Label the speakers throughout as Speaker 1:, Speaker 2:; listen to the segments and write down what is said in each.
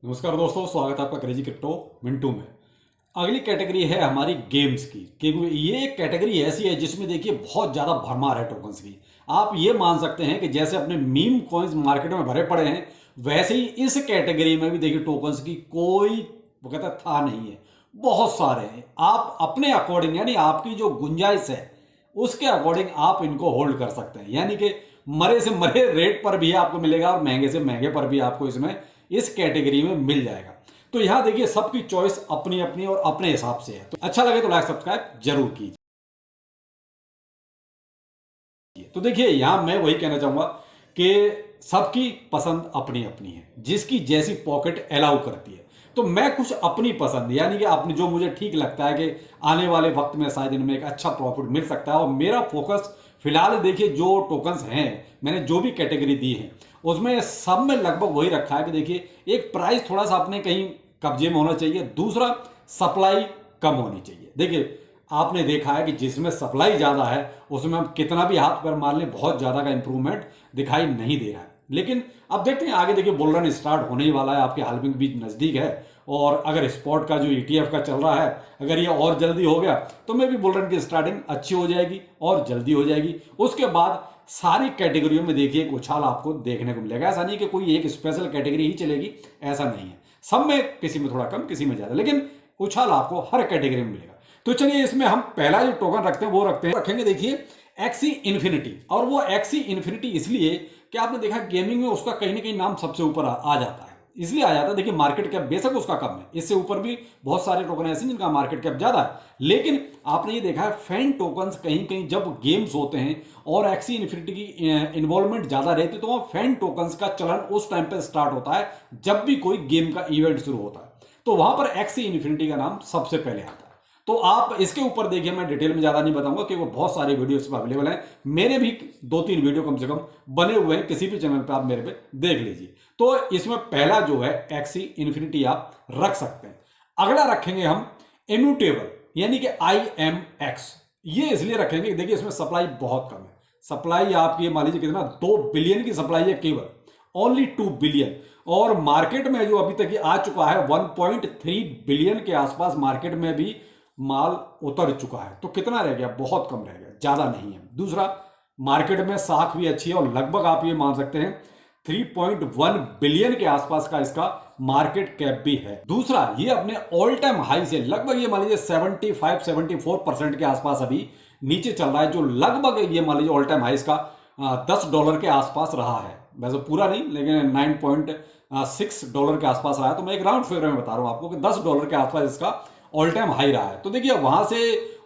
Speaker 1: नमस्कार दोस्तों, स्वागत है आपका क्रेजी क्रिप्टो मिंटू में। अगली कैटेगरी है हमारी गेम्स की, क्योंकि ये एक कैटेगरी ऐसी है जिसमें देखिए बहुत ज़्यादा भरमार है टोकन्स की। आप ये मान सकते हैं कि जैसे अपने मीम कॉइन्स मार्केट में भरे पड़े हैं, वैसे ही इस कैटेगरी में भी देखिए टोकन्स की कोई वो कहता था नहीं है, बहुत सारे हैं। आप अपने अकॉर्डिंग यानी आपकी जो गुंजाइश है उसके अकॉर्डिंग आप इनको होल्ड कर सकते हैं, यानी कि मरे से मरे रेट पर भी आपको मिलेगा और महंगे से महंगे पर भी आपको इसमें इस कैटेगरी में मिल जाएगा। तो यहां देखिए सबकी चॉइस अपनी अपनी और अपने हिसाब से है। तो अच्छा लगे तो लाइक सब्सक्राइब जरूर कीजिए। तो देखिए यहां मैं वही कहना चाहूंगा कि सबकी पसंद अपनी अपनी है, जिसकी जैसी पॉकेट अलाउ करती है। तो मैं कुछ अपनी पसंद यानी कि अपनी जो मुझे ठीक लगता है कि आने वाले वक्त में शायद इनमें एक अच्छा प्रॉफिट मिल सकता है, और मेरा फोकस फिलहाल देखिए जो टोकन्स हैं, मैंने जो भी कैटेगरी दी है उसमें सब में लगभग वही रखा है कि देखिए एक प्राइस थोड़ा सा अपने कहीं कब्जे में होना चाहिए, दूसरा सप्लाई कम होनी चाहिए। देखिए आपने देखा है कि जिसमें सप्लाई ज्यादा है उसमें हम कितना भी हाथ पर मार लें, बहुत ज्यादा का इंप्रूवमेंट दिखाई नहीं दे रहा है। लेकिन अब देखते हैं आगे, देखिए बुल रन स्टार्ट होने ही वाला है, आपके हालविंग भी नजदीक है। और अगर स्पॉट का जो ईटीएफ का चल रहा है, अगर ये और जल्दी हो गया तो मे भी बुल रन की स्टार्टिंग अच्छी हो जाएगी और जल्दी हो जाएगी। उसके बाद सारी कैटेगरियों में देखिए एक उछाल आपको देखने को मिलेगा। ऐसा नहीं कि कोई एक स्पेशल कैटेगरी ही चलेगी, ऐसा नहीं है। सब में किसी में थोड़ा कम, किसी में ज्यादा, लेकिन उछाल आपको हर कैटेगरी में मिलेगा। तो चलिए इसमें हम पहला जो टोकन रखते हैं वो रखेंगे देखिए एक्सी इन्फिनिटी। और वो एक्सी इन्फिनिटी इसलिए कि आपने देखा गेमिंग में उसका कहीं ना कहीं नाम सबसे ऊपर आ जाता है, इसलिए आ जाता है। देखिए मार्केट कैप बेशक उसका कम है, इससे ऊपर भी बहुत सारे टोकन ऐसे जिनका मार्केट कैप ज्यादा है, लेकिन आपने ये देखा है फैन टोकन्स कहीं कहीं जब गेम्स होते हैं और एक्सी इन्फिनिटी की इन्वॉल्वमेंट ज्यादा रहती है, तो वहां फैन टोकन्स का चलन उस टाइम पर स्टार्ट होता है जब भी कोई गेम का इवेंट शुरू होता है। तो वहां पर एक्सी इन्फिनिटी का नाम सबसे पहले आता है। तो आप इसके ऊपर देखिए, मैं डिटेल में ज्यादा नहीं बताऊंगा क्योंकि बहुत सारी वीडियो इस पर अवेलेबल है। मेरे भी 2-3 वीडियो कम से कम बने हुए हैं, किसी भी चैनल पे आप मेरे पे देख लीजिए। तो इसमें पहला जो है एक्सी इन्फिनिटी आप रख सकते हैं। अगला रखेंगे हम इम्यूटेबल यानी कि IMX। ये इसलिए रखेंगे, देखिए इसमें सप्लाई बहुत कम है। सप्लाई आपकी मान लीजिए कितना, 2 बिलियन की सप्लाई है केवल, ओनली 2 बिलियन। और मार्केट में जो अभी तक आ चुका है 1.3 बिलियन के आसपास मार्केट में भी माल उतर चुका है। तो कितना रह गया, बहुत कम रह गया, ज्यादा नहीं है। दूसरा, मार्केट में साख भी अच्छी है और लगभग आप ये मान सकते हैं 3.1 बिलियन के आसपास का इसका मार्केट कैप भी है। दूसरा, ये अपने ऑल टाइम हाई से लगभग ये मान लीजिए 75-74% के आसपास अभी नीचे चल रहा है, जो लगभग ये मान लीजिए ऑल टाइम हाई इसका $10 के आसपास रहा है। वैसे पूरा नहीं, लेकिन $9.6 के आसपास रहा है। तो मैं एक राउंड फिगर में बता रहा हूं आपको कि $10 के आसपास इसका ऑल टाइम हाई रहा है। तो देखिए वहां से,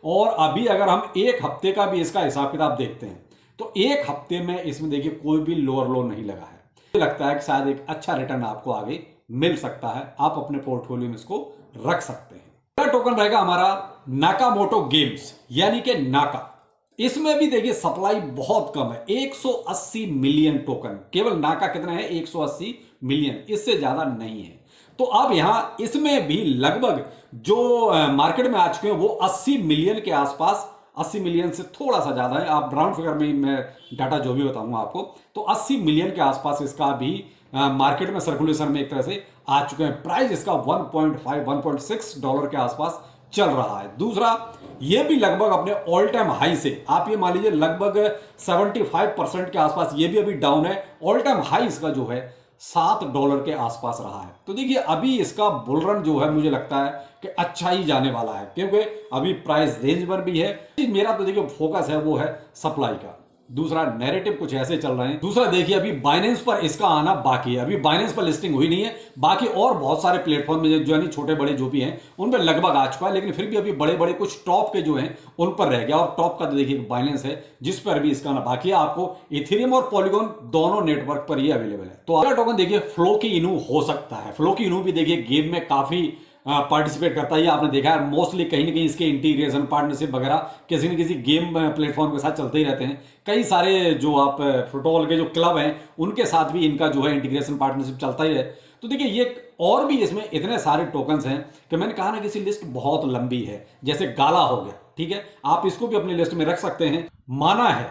Speaker 1: और अभी अगर हम एक हफ्ते का भी इसका हिसाब किताब देखते हैं तो एक हफ्ते में इसमें देखिए कोई भी लोअर लो नहीं लगा है। मुझे लगता है कि शायद एक अच्छा रिटर्न आपको आगे मिल सकता है, आप अपने पोर्टफोलियो में इसको रख सकते हैं। अगला टोकन रहेगा हमारा नाकामोटो गेम्स यानी कि नाका। इसमें भी देखिए सप्लाई बहुत कम है, 180 मिलियन टोकन केवल। नाका कितना है, 180 मिलियन, इससे ज्यादा नहीं है। तो अब यहां इसमें भी लगभग जो मार्केट में आ चुके हैं वो 80 मिलियन के आसपास, 80 मिलियन से थोड़ा सा ज्यादा है। आप राउंड फिगर में मैं डाटा जो भी बताऊंगा आपको, तो 80 मिलियन के आसपास इसका भी मार्केट में सर्कुलेशन में एक तरह से आ चुके हैं। प्राइस इसका 1.5-1.6 डॉलर के आसपास चल रहा है। दूसरा, ये भी लगभग अपने ऑल टाइम हाई से, आप ये मान लीजिए लगभग 75% के आसपास, ये भी अभी डाउन है। ऑल टाइम हाई इसका जो है $7 के आसपास रहा है। तो देखिए अभी इसका बुल रन जो है मुझे लगता है कि अच्छा ही जाने वाला है, क्योंकि अभी प्राइस रेंज पर भी है। मेरा तो देखिए फोकस है वो है सप्लाई का। दूसरा, नैरेटिव कुछ ऐसे चल रहे हैं। दूसरा देखिए अभी बाइनेंस पर इसका आना बाकी है, अभी बाइनेंस पर लिस्टिंग हुई नहीं है। बाकी और बहुत सारे प्लेटफॉर्म में जो यानी छोटे बड़े जो भी हैं उन पर लगभग आ चुका है, लेकिन फिर भी अभी बड़े बड़े कुछ टॉप के जो हैं उन पर रह गया। और टॉप का तो देखिए बाइनेंस है जिस पर अभी इसका आना बाकी है। आपको इथेरियम और पॉलीगॉन दोनों नेटवर्क पर ही अवेलेबल है। तो अगला टोकन देखिए फ्लो की इनू हो सकता है। फ्लो की इनू भी देखिए गेम में काफी पार्टिसिपेट करता है, ये आपने देखा है। मोस्टली कहीं ना कहीं इसके इंटीग्रेशन पार्टनरशिप वगैरह किसी न किसी गेम प्लेटफॉर्म के साथ चलते ही रहते हैं। कई सारे जो आप फुटबॉल के जो क्लब हैं उनके साथ भी इनका जो है इंटीग्रेशन पार्टनरशिप चलता ही है। तो देखिए ये और भी इसमें इतने सारे टोकन्स हैं कि मैंने कहा ना कि इसकी लिस्ट बहुत लंबी है। जैसे गाला हो गया, ठीक है, आप इसको भी अपनी लिस्ट में रख सकते हैं। माना है,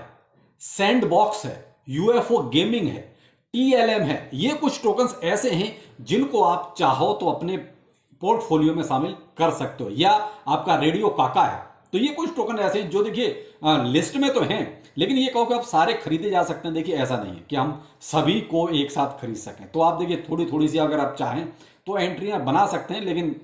Speaker 1: सैंडबॉक्स है, यूएफओ गेमिंग है, TLM है। ये कुछ टोकन्स ऐसे हैं जिनको आप चाहो तो अपने पोर्टफोलियो में शामिल कर सकते हो, या आपका रेडियो काका है। तो ये कुछ टोकन ऐसे हैं जो देखिए लिस्ट में तो हैं, लेकिन ये कहो कि आप सारे खरीदे जा सकते हैं, देखिए ऐसा नहीं है कि हम सभी को एक साथ खरीद सकें। तो आप देखिए थोड़ी थोड़ी सी अगर आप चाहें तो एंट्रियां बना सकते हैं, लेकिन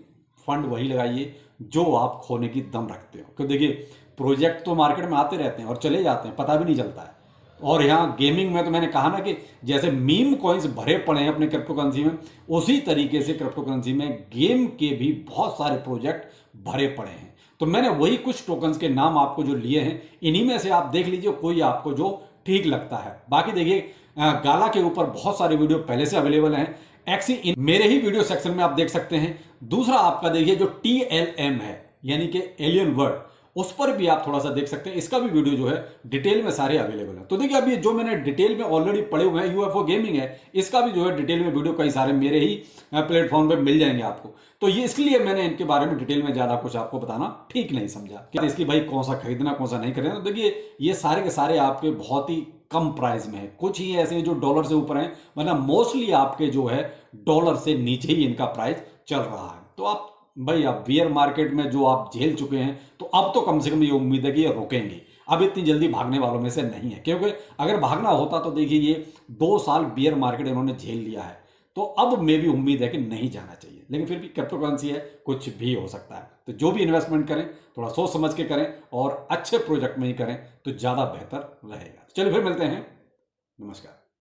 Speaker 1: फंड वही लगाइए जो आप खोने की दम रखते हो, क्योंकि देखिए प्रोजेक्ट तो मार्केट में आते रहते हैं और चले जाते हैं, पता भी नहीं चलता है। और यहाँ गेमिंग में तो मैंने कहा ना कि जैसे मीम कॉइन्स भरे पड़े हैं अपने क्रिप्टो करेंसी में, उसी तरीके से क्रिप्टो करेंसी में गेम के भी बहुत सारे प्रोजेक्ट भरे पड़े हैं। तो मैंने वही कुछ टोकन्स के नाम आपको जो लिए हैं, इन्हीं में से आप देख लीजिए कोई आपको जो ठीक लगता है। बाकी देखिए गाला के ऊपर बहुत सारे वीडियो पहले से अवेलेबल हैं, एक्सी इन मेरे ही वीडियो सेक्शन में आप देख सकते हैं। दूसरा आपका देखिए जो TLM है यानी कि एलियन वर्ड, उस पर भी आप थोड़ा सा देख सकते हैं, इसका भी वीडियो जो है डिटेल में सारे अवेलेबल है। तो देखिए अभी जो मैंने डिटेल में ऑलरेडी पढ़े हुए हैं, UFO गेमिंग है, इसका भी जो है डिटेल में वीडियो कई सारे मेरे ही प्लेटफॉर्म पे मिल जाएंगे आपको। तो ये इसलिए मैंने इनके बारे में डिटेल में ज्यादा कुछ आपको बताना ठीक नहीं समझा कि इसकी भाई कौन सा खरीदना कौन सा नहीं खरीदना। तो देखिए ये सारे के सारे आपके बहुत ही कम प्राइस में है, कुछ ही ऐसे हैं जो डॉलर से ऊपर हैं, वरना मोस्टली आपके जो है डॉलर से नीचे ही इनका प्राइस चल रहा है। तो आप भाई आप बियर मार्केट में जो आप झेल चुके हैं, तो अब तो कम से कम ये उम्मीद है कि ये रुकेंगे, अब इतनी जल्दी भागने वालों में से नहीं है। क्योंकि अगर भागना होता तो देखिए ये 2 साल बियर मार्केट इन्होंने झेल लिया है, तो अब में भी उम्मीद है कि नहीं जाना चाहिए। लेकिन फिर भी क्रिप्टो करेंसी है, कुछ भी हो सकता है। तो जो भी इन्वेस्टमेंट करें थोड़ा सोच समझ के करें और अच्छे प्रोजेक्ट में ही करें तो ज़्यादा बेहतर रहेगा। चलिए फिर मिलते हैं, नमस्कार।